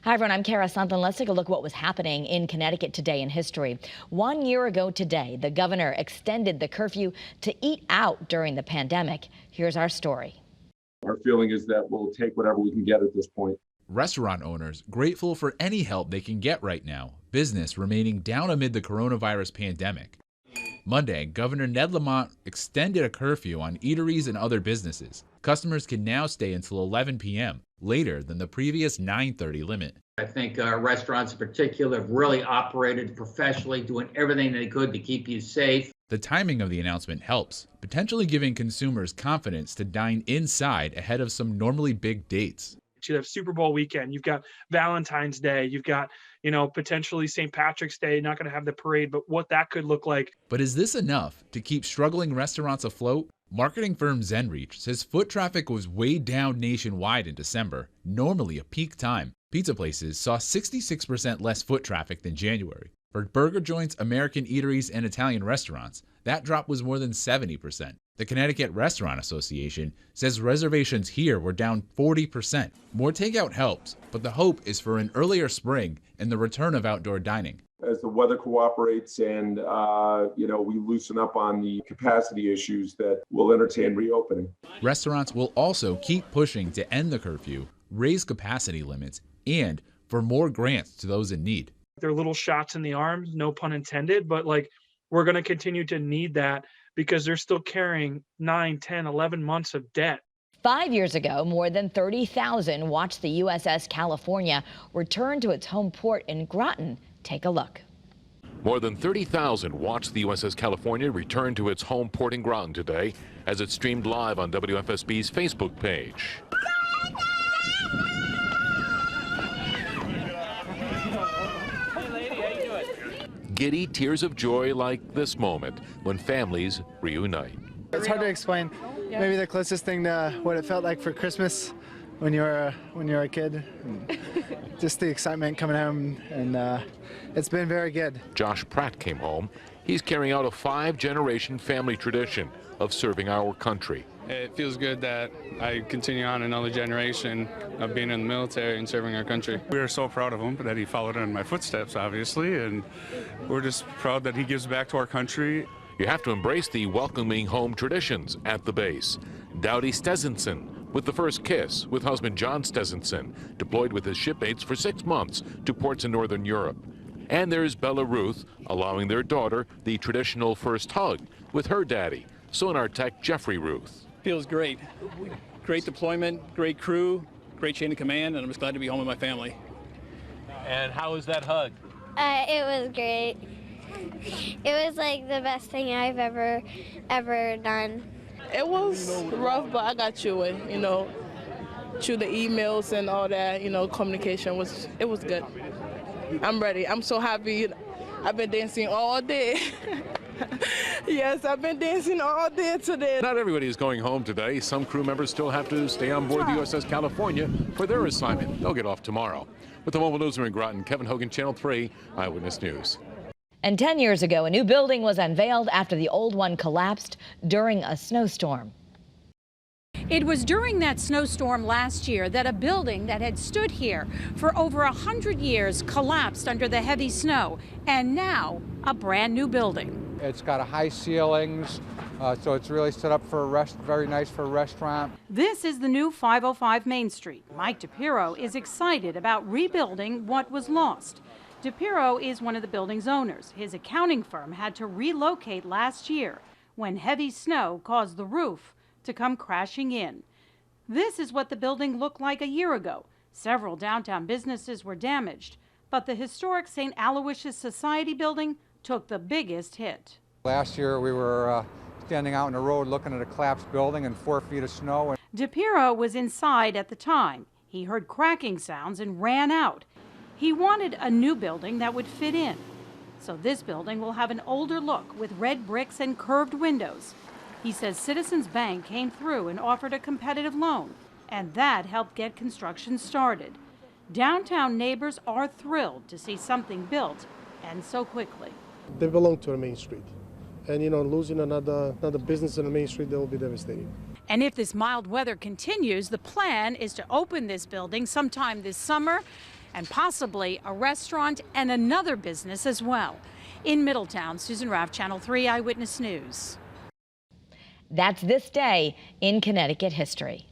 Hi, everyone. I'm Kara Suntham. Let's take a look at what was happening in Connecticut today in history. 1 year ago today, the governor extended the curfew to eat out during the pandemic. Here's our story. Our feeling is that we'll take whatever we can get at this point. Restaurant owners grateful for any help they can get right now. Business remaining down amid the coronavirus pandemic. Monday, Governor Ned Lamont extended a curfew on eateries and other businesses. Customers can now stay until 11 p.m., later than the previous 9:30 limit. I think restaurants in particular have really operated professionally, doing everything they could to keep you safe. The timing of the announcement helps, potentially giving consumers confidence to dine inside ahead of some normally big dates. You have Super Bowl weekend, you've got Valentine's Day, you've got, potentially St. Patrick's Day, not going to have the parade, but what that could look like. But is this enough to keep struggling restaurants afloat? Marketing firm ZenReach says foot traffic was way down nationwide in December, normally a peak time. Pizza places saw 66% less foot traffic than January. For burger joints, American eateries, and Italian restaurants, that drop was more than 70%. The Connecticut Restaurant Association says reservations here were down 40%. More takeout helps, but the hope is for an earlier spring and the return of outdoor dining. As the weather cooperates and, we loosen up on the capacity issues, that will entertain reopening. Restaurants will also keep pushing to end the curfew, raise capacity limits, and for more grants to those in need. They're little shots in the arm, no pun intended, but we're going to continue to need that because they're still carrying 9, 10, 11 months of debt. 5 years ago, more than 30,000 watched the USS California return to its home port in Groton. Take a look. More than 30,000 watched the USS California return to its home port in Groton today as it streamed live on WFSB's Facebook page. Giddy tears of joy like this moment when families reunite. It's hard to explain. Maybe the closest thing to what it felt like for Christmas when you were a kid. Just the excitement coming home, and it's been very good. Josh Pratt came home. He's carrying out a 5-generation family tradition of serving our country. It feels good that I continue on another generation of being in the military and serving our country. We are so proud of him that he followed in my footsteps, obviously, and we're just proud that he gives back to our country. You have to embrace the welcoming home traditions at the base. Dowdy Stezenson with the first kiss with husband John Stezenson, deployed with his shipmates for 6 months to ports in Northern Europe. And there's Bella Ruth allowing their daughter the traditional first hug with her daddy, sonar tech Jeffrey Ruth. Feels great. Great deployment, great crew, great chain of command, and I'm just glad to be home with my family. And how was that hug? It was great. It was like the best thing I've ever done. It was rough, but I got through it, through the emails and all that, communication was good. I'm ready. I'm so happy. I've been dancing all day. Yes, I've been dancing all day today. Not everybody is going home today. Some crew members still have to stay on board the USS California for their assignment. They'll get off tomorrow. With the Mobile Newsroom in Groton, Kevin Hogan, Channel 3, Eyewitness News. And 10 years ago, a new building was unveiled after the old one collapsed during a snowstorm. It was during that snowstorm last year that a building that had stood here for over 100 years collapsed under the heavy snow, and now a brand new building. It's got high ceilings, so it's really set up for very nice for a restaurant. This is the new 505 Main Street. Mike DePiro is excited about rebuilding what was lost. DePiro is one of the building's owners. His accounting firm had to relocate last year when heavy snow caused the roof to come crashing in. This is what the building looked like a year ago. Several downtown businesses were damaged, but the historic St. Aloysius Society building took the biggest hit. Last year we were standing out in the road looking at a collapsed building and 4 feet of snow. DePiro was inside at the time. He heard cracking sounds and ran out. He wanted a new building that would fit in. So this building will have an older look with red bricks and curved windows. He says Citizens Bank came through and offered a competitive loan, and that helped get construction started. Downtown neighbors are thrilled to see something built, and so quickly. They belong to the Main Street, and losing another business on the Main Street, that will be devastating. And if this mild weather continues, the plan is to open this building sometime this summer and possibly a restaurant and another business as well. In Middletown, Susan Raff, Channel 3 Eyewitness News. That's this day in Connecticut history.